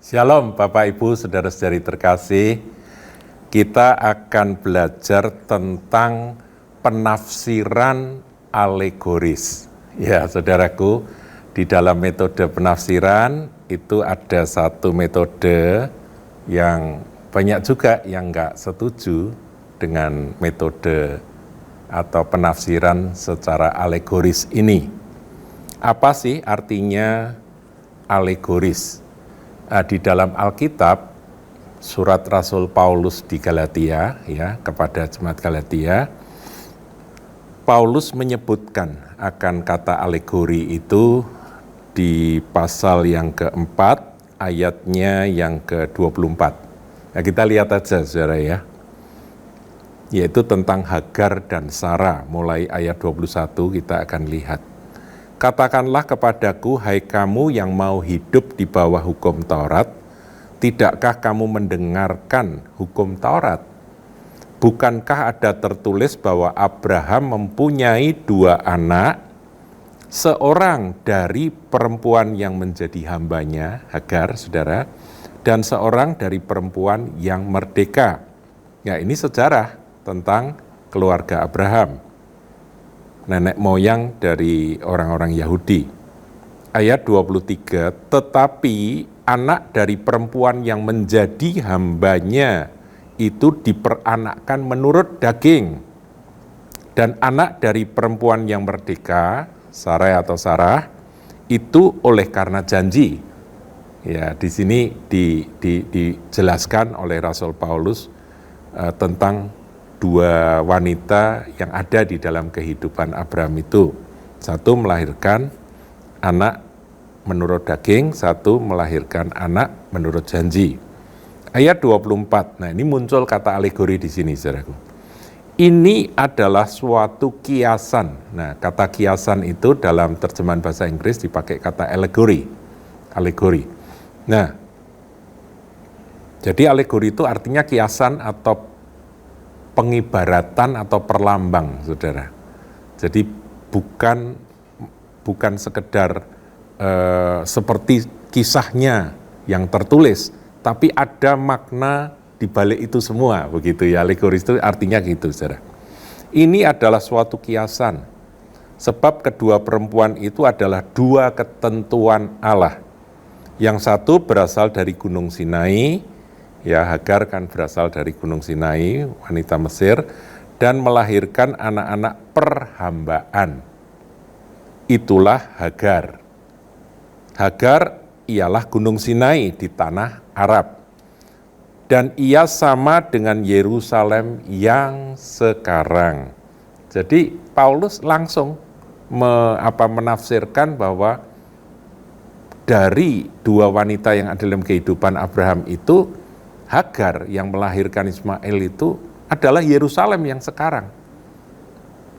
Shalom Bapak Ibu Saudara-saudari terkasih. Kita akan belajar tentang penafsiran alegoris. Ya saudaraku, di dalam metode penafsiran itu ada satu metode yang banyak juga yang nggak setuju dengan metode atau penafsiran secara alegoris ini. Apa sih artinya alegoris? Di dalam Alkitab, surat Rasul Paulus di Galatia, ya, kepada jemaat Galatia, Paulus menyebutkan akan kata alegori itu di pasal yang keempat, ayatnya yang ke-24. Nah, kita lihat aja, saudara ya, yaitu tentang Hagar dan Sarah, mulai ayat 21 kita akan lihat. Katakanlah kepadaku, hai kamu yang mau hidup di bawah hukum Taurat, tidakkah kamu mendengarkan hukum Taurat? Bukankah ada tertulis bahwa Abraham mempunyai dua anak, seorang dari perempuan yang menjadi hambanya, Hagar, saudara, dan seorang dari perempuan yang merdeka. Ya, ini sejarah tentang keluarga Abraham, nenek moyang dari orang-orang Yahudi. Ayat 23, tetapi anak dari perempuan yang menjadi hambanya itu diperanakkan menurut daging. Dan anak dari perempuan yang merdeka, Sarai atau Sarah, itu oleh karena janji. Ya, di sini dijelaskan oleh Rasul Paulus tentang dua wanita yang ada di dalam kehidupan Abraham itu. Satu melahirkan anak menurut daging, satu melahirkan anak menurut janji. Ayat 24, nah ini muncul kata alegori di sini, saudaraku. Ini adalah suatu kiasan. Nah, kata kiasan itu dalam terjemahan bahasa Inggris dipakai kata alegori. Alegori. Nah, jadi alegori itu artinya kiasan atau pengibaratan atau perlambang, saudara. Jadi bukan sekedar seperti kisahnya yang tertulis, tapi ada makna di balik itu semua, begitu ya. Alegoris itu artinya gitu, saudara. Ini adalah suatu kiasan, sebab kedua perempuan itu adalah dua ketentuan Allah. Yang satu berasal dari Gunung Sinai, ya, Hagar kan berasal dari Gunung Sinai, wanita Mesir, dan melahirkan anak-anak perhambaan. Itulah Hagar. Hagar ialah Gunung Sinai di tanah Arab. Dan ia sama dengan Yerusalem yang sekarang. Jadi Paulus langsung menafsirkan bahwa dari dua wanita yang ada dalam kehidupan Abraham itu, Hagar yang melahirkan Ismail itu adalah Yerusalem yang sekarang.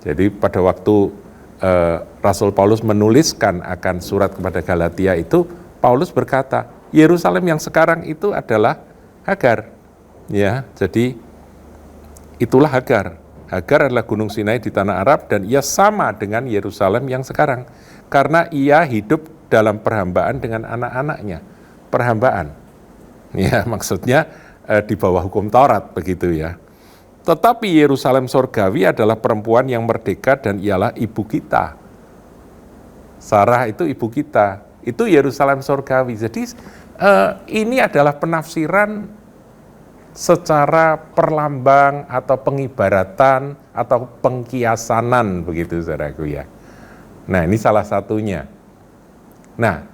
Jadi pada waktu Rasul Paulus menuliskan akan surat kepada Galatia itu, Paulus berkata, Yerusalem yang sekarang itu adalah Hagar. Ya, jadi itulah Hagar. Hagar adalah Gunung Sinai di tanah Arab dan ia sama dengan Yerusalem yang sekarang. Karena ia hidup dalam perhambaan dengan anak-anaknya. Perhambaan. Ya, maksudnya di bawah hukum Taurat, begitu ya. Tetapi Yerusalem sorgawi adalah perempuan yang merdeka dan ialah ibu kita. Sarah itu ibu kita, itu Yerusalem sorgawi. Jadi ini adalah penafsiran secara perlambang atau pengibaratan atau pengkiasanan, begitu saudaraku ya. Nah, ini salah satunya. Nah,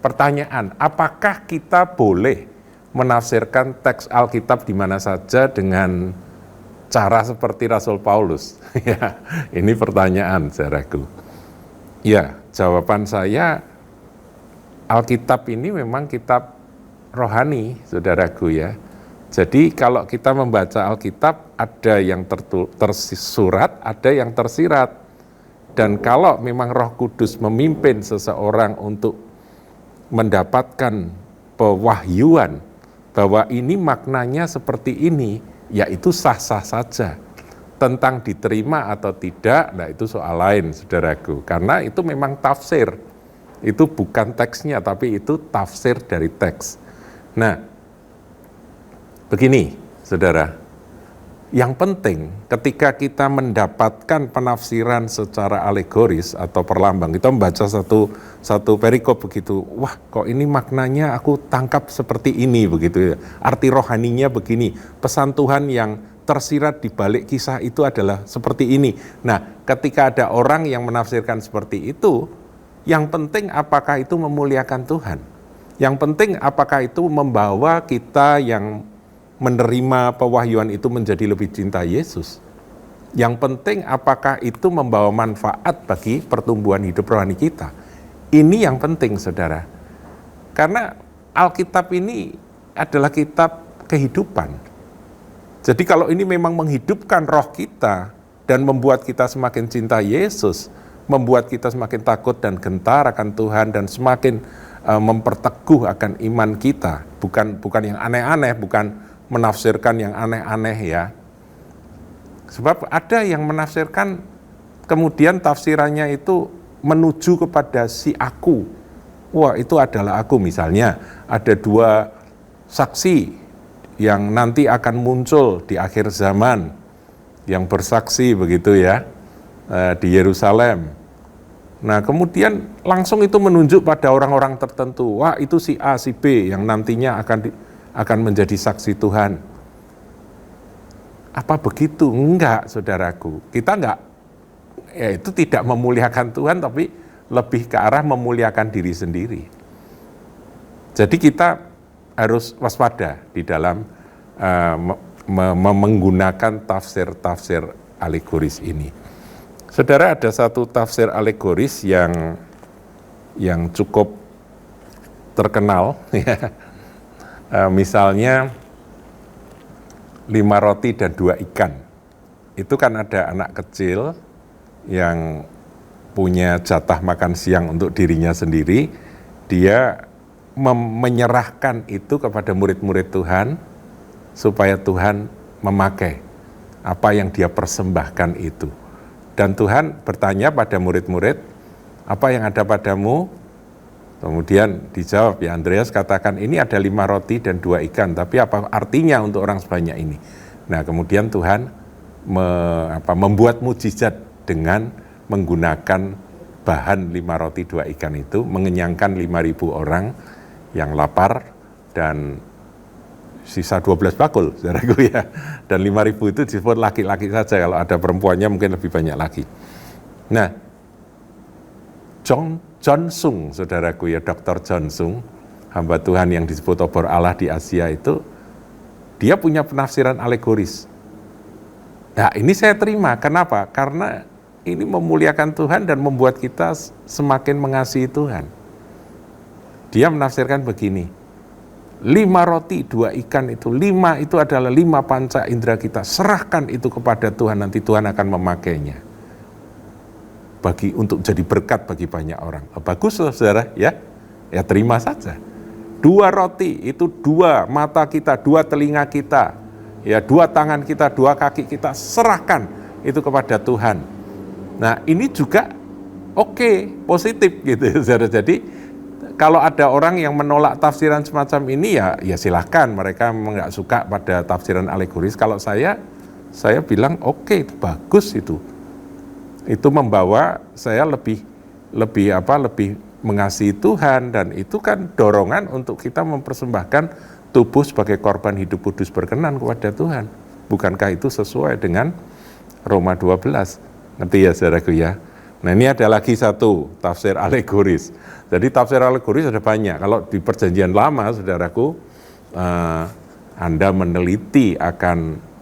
pertanyaan, apakah kita boleh menafsirkan teks Alkitab di mana saja dengan cara seperti Rasul Paulus? Ya, ini pertanyaan, saudaraku. Ya, jawaban saya, Alkitab ini memang kitab rohani, saudaraku ya. Jadi kalau kita membaca Alkitab, ada yang tersurat, ada yang tersirat. Dan kalau memang Roh Kudus memimpin seseorang untuk mendapatkan pewahyuan bahwa ini maknanya seperti ini, ya itu sah-sah saja. Tentang diterima atau tidak, nah itu soal lain, saudaraku. Karena itu memang tafsir. Itu bukan teksnya, tapi itu tafsir dari teks. Nah, begini, saudara, yang penting ketika kita mendapatkan penafsiran secara alegoris atau perlambang, kita membaca satu perikop begitu, wah kok ini maknanya aku tangkap seperti ini begitu ya, arti rohaninya begini, pesan Tuhan yang tersirat di balik kisah itu adalah seperti ini. Nah, ketika ada orang yang menafsirkan seperti itu, yang penting apakah itu memuliakan Tuhan, yang penting apakah itu membawa kita yang menerima pewahyuan itu menjadi lebih cinta Yesus. Yang penting apakah itu membawa manfaat bagi pertumbuhan hidup rohani kita. Ini yang penting, saudara. Karena Alkitab ini adalah kitab kehidupan. Jadi kalau ini memang menghidupkan roh kita dan membuat kita semakin cinta Yesus, membuat kita semakin takut dan gentar akan Tuhan dan semakin memperteguh akan iman kita, bukan yang aneh-aneh, bukan menafsirkan yang aneh-aneh ya. Sebab ada yang menafsirkan kemudian tafsirannya itu menuju kepada si aku. Wah, itu adalah aku. Misalnya ada dua saksi yang nanti akan muncul di akhir zaman yang bersaksi begitu ya di Yerusalem. Nah, kemudian langsung itu menunjuk pada orang-orang tertentu. Wah, itu si A, si B yang nantinya akan menjadi saksi Tuhan. Apa begitu? Enggak, saudaraku. Kita enggak, ya itu tidak memuliakan Tuhan, tapi lebih ke arah memuliakan diri sendiri. Jadi kita harus waspada di dalam menggunakan tafsir-tafsir alegoris ini. Saudara, ada satu tafsir alegoris yang cukup terkenal, ya. Misalnya 5 roti dan 2 ikan. Itu kan ada anak kecil yang punya jatah makan siang untuk dirinya sendiri. Dia menyerahkan itu kepada murid-murid Tuhan supaya Tuhan memakai apa yang dia persembahkan itu. Dan Tuhan bertanya pada murid-murid, apa yang ada padamu? Kemudian dijawab, ya Andreas katakan ini ada 5 roti dan 2 ikan, tapi apa artinya untuk orang sebanyak ini? Nah, kemudian Tuhan membuat mujizat dengan menggunakan bahan 5 roti 2 ikan itu, mengenyangkan 5.000 orang yang lapar dan sisa 12 bakul, saudaraku ya. Dan 5.000 itu disebut laki-laki saja, kalau ada perempuannya mungkin lebih banyak lagi. Nah, John Sung, saudaraku ya, Dr. John Sung, hamba Tuhan yang disebut obor Allah di Asia itu, dia punya penafsiran alegoris. Nah, ini saya terima. Kenapa? Karena ini memuliakan Tuhan dan membuat kita semakin mengasihi Tuhan. Dia menafsirkan begini, 5 roti 2 ikan itu, 5 itu adalah 5 panca indera kita, serahkan itu kepada Tuhan, nanti Tuhan akan memakainya untuk jadi berkat bagi banyak orang. Bagus saudara ya, ya terima saja. 2 roti itu 2 mata kita, 2 telinga kita, ya 2 tangan kita, 2 kaki kita, serahkan itu kepada Tuhan. Nah, ini juga oke, positif gitu saudara. Jadi kalau ada orang yang menolak tafsiran semacam ini ya silahkan, mereka memang nggak suka pada tafsiran alegoris. Kalau saya bilang oke, bagus itu. Itu membawa saya lebih mengasihi Tuhan, dan itu kan dorongan untuk kita mempersembahkan tubuh sebagai korban hidup kudus berkenan kepada Tuhan. Bukankah itu sesuai dengan Roma 12? Ngerti ya saudaraku ya? Nah, ini ada lagi satu tafsir alegoris. Jadi tafsir alegoris ada banyak. Kalau di Perjanjian Lama, saudaraku, Anda meneliti akan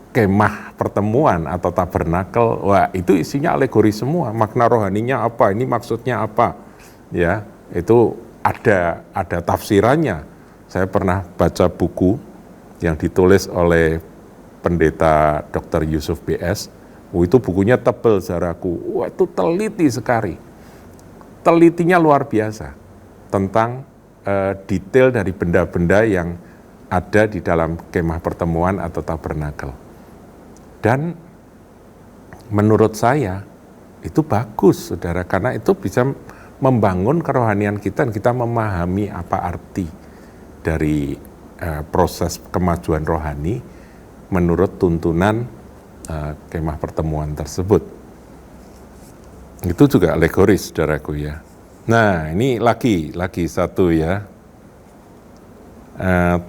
kemah pertemuan atau tabernakel, wah itu isinya alegori semua. Makna rohaninya apa? Ini maksudnya apa? Ya, itu ada tafsirannya. Saya pernah baca buku yang ditulis oleh pendeta Dr. Yusuf B.S. Itu bukunya tebal, saudaraku. Wah, itu teliti sekali. Telitinya luar biasa tentang detail dari benda-benda yang ada di dalam kemah pertemuan atau tabernakel. Dan menurut saya itu bagus, saudara, karena itu bisa membangun kerohanian kita dan kita memahami apa arti dari proses kemajuan rohani menurut tuntunan kemah pertemuan tersebut. Itu juga alegoris, saudaraku ya. Nah, ini lagi satu ya,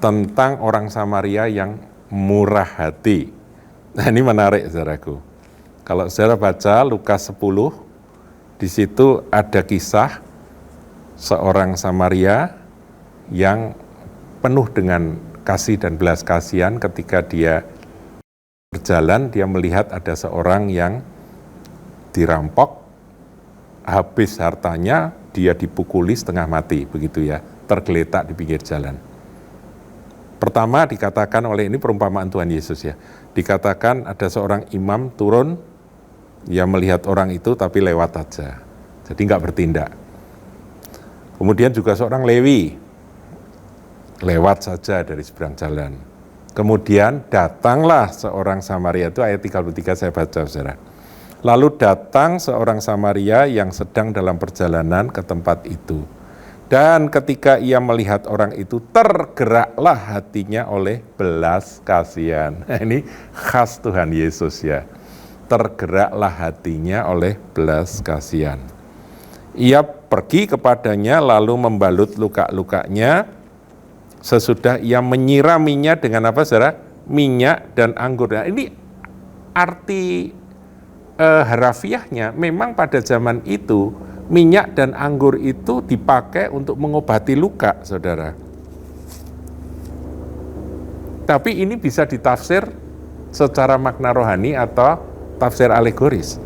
tentang orang Samaria yang murah hati. Nah, ini menarik, saudaraku. Kalau saudara baca Lukas 10, di situ ada kisah seorang Samaria yang penuh dengan kasih dan belas kasihan. Ketika dia berjalan, dia melihat ada seorang yang dirampok, habis hartanya, dia dipukuli setengah mati, begitu ya, tergeletak di pinggir jalan. Pertama dikatakan oleh, ini perumpamaan Tuhan Yesus ya, dikatakan ada seorang imam turun, ya melihat orang itu tapi lewat aja, jadi nggak bertindak. Kemudian juga seorang Lewi, lewat saja dari seberang jalan. Kemudian datanglah seorang Samaria, itu ayat 33 saya baca, saudara. Lalu datang seorang Samaria yang sedang dalam perjalanan ke tempat itu. Dan ketika ia melihat orang itu, tergeraklah hatinya oleh belas kasihan. Nah, ini khas Tuhan Yesus ya. Tergeraklah hatinya oleh belas kasihan. Ia pergi kepadanya lalu membalut luka-lukanya. Sesudah ia menyiraminya dengan apa, saudara? Minyak dan anggur. Nah, ini arti harafiahnya, memang pada zaman itu minyak dan anggur itu dipakai untuk mengobati luka, saudara. Tapi ini bisa ditafsir secara makna rohani atau tafsir alegoris.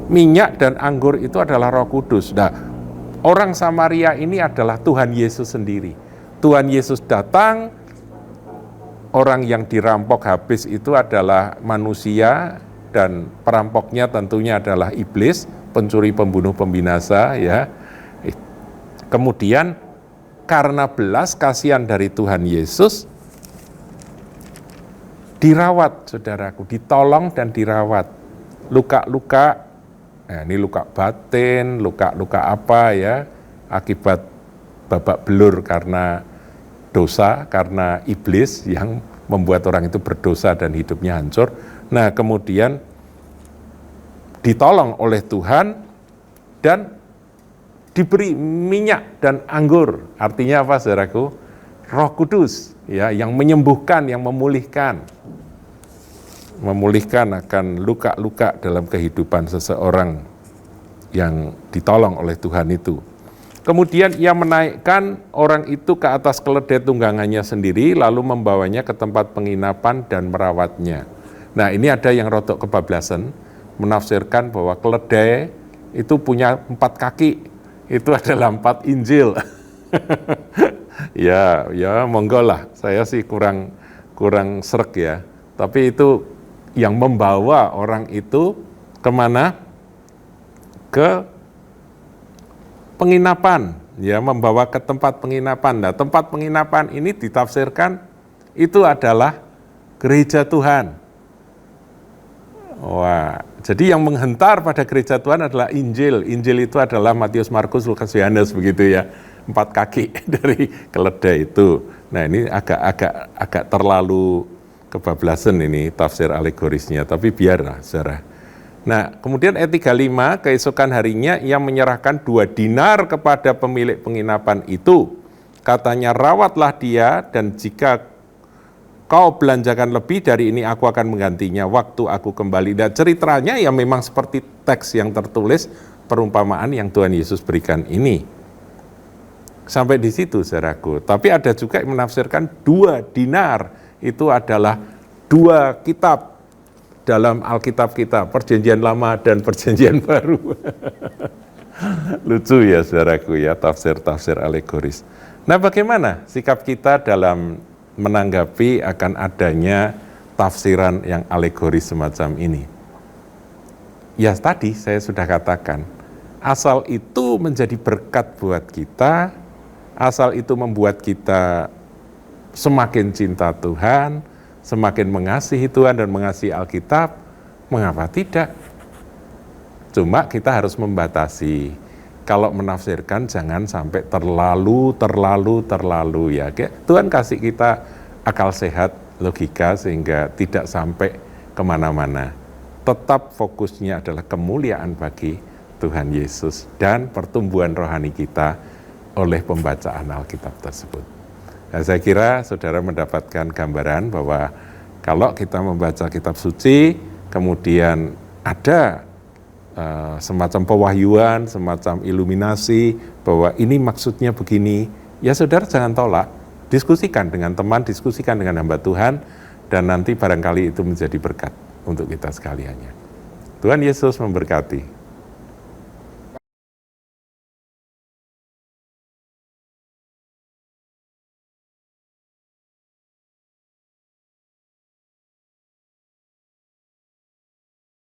Minyak dan anggur itu adalah Roh Kudus. Nah, orang Samaria ini adalah Tuhan Yesus sendiri. Tuhan Yesus datang, orang yang dirampok habis itu adalah manusia, dan perampoknya tentunya adalah iblis, pencuri, pembunuh, pembinasa ya. Kemudian karena belas kasihan dari Tuhan Yesus dirawat, saudaraku, ditolong dan dirawat. Luka-luka, ini luka batin, luka-luka apa ya, akibat babak belur karena dosa, karena iblis yang membuat orang itu berdosa dan hidupnya hancur. Nah, kemudian ditolong oleh Tuhan dan diberi minyak dan anggur. Artinya apa, saudaraku? Roh Kudus ya, yang menyembuhkan, yang memulihkan akan luka-luka dalam kehidupan seseorang yang ditolong oleh Tuhan itu. Kemudian ia menaikkan orang itu ke atas keledai tunggangannya sendiri, lalu membawanya ke tempat penginapan dan merawatnya. Nah, ini ada yang rotok kebablasan, menafsirkan bahwa keledai itu punya 4 kaki, itu adalah 4 Injil. ya monggo lah, saya sih kurang srek ya. Tapi itu yang membawa orang itu kemana? Ke penginapan, ya, membawa ke tempat penginapan. Nah, tempat penginapan ini ditafsirkan itu adalah gereja Tuhan. Wah, jadi yang menghentar pada gereja Tuhan adalah Injil. Injil itu adalah Matius, Markus, Lukas, Yohanes, begitu ya. 4 kaki dari keledai itu. Nah, ini agak terlalu kebablasan ini tafsir alegorisnya, tapi biarlah, saudara. Nah, kemudian ayat 35, keesokan harinya ia menyerahkan 2 dinar kepada pemilik penginapan itu. Katanya, rawatlah dia, dan jika kau belanjakan lebih dari ini, aku akan menggantinya waktu aku kembali. Dan ceritanya ya memang seperti teks yang tertulis, perumpamaan yang Tuhan Yesus berikan ini. Sampai di situ, saudaraku. Tapi ada juga yang menafsirkan 2 dinar itu adalah 2 kitab dalam Alkitab kita, Perjanjian Lama dan Perjanjian Baru. Lucu ya, saudaraku ya, tafsir-tafsir alegoris. Nah, bagaimana sikap kita dalam menanggapi akan adanya tafsiran yang alegoris semacam ini? Ya, tadi saya sudah katakan, asal itu menjadi berkat buat kita, asal itu membuat kita semakin cinta Tuhan, semakin mengasihi Tuhan dan mengasihi Alkitab, mengapa tidak? Cuma kita harus membatasi. kalau menafsirkan jangan sampai terlalu ya. Tuhan kasih kita akal sehat, logika sehingga tidak sampai kemana-mana. Tetap fokusnya adalah kemuliaan bagi Tuhan Yesus dan pertumbuhan rohani kita oleh pembacaan Alkitab tersebut. Nah, saya kira saudara mendapatkan gambaran bahwa kalau kita membaca kitab suci, kemudian ada semacam pewahyuan, semacam iluminasi, bahwa ini maksudnya begini, ya saudara jangan tolak, diskusikan dengan teman, diskusikan dengan hamba Tuhan, dan nanti barangkali itu menjadi berkat untuk kita sekaliannya. Tuhan Yesus memberkati.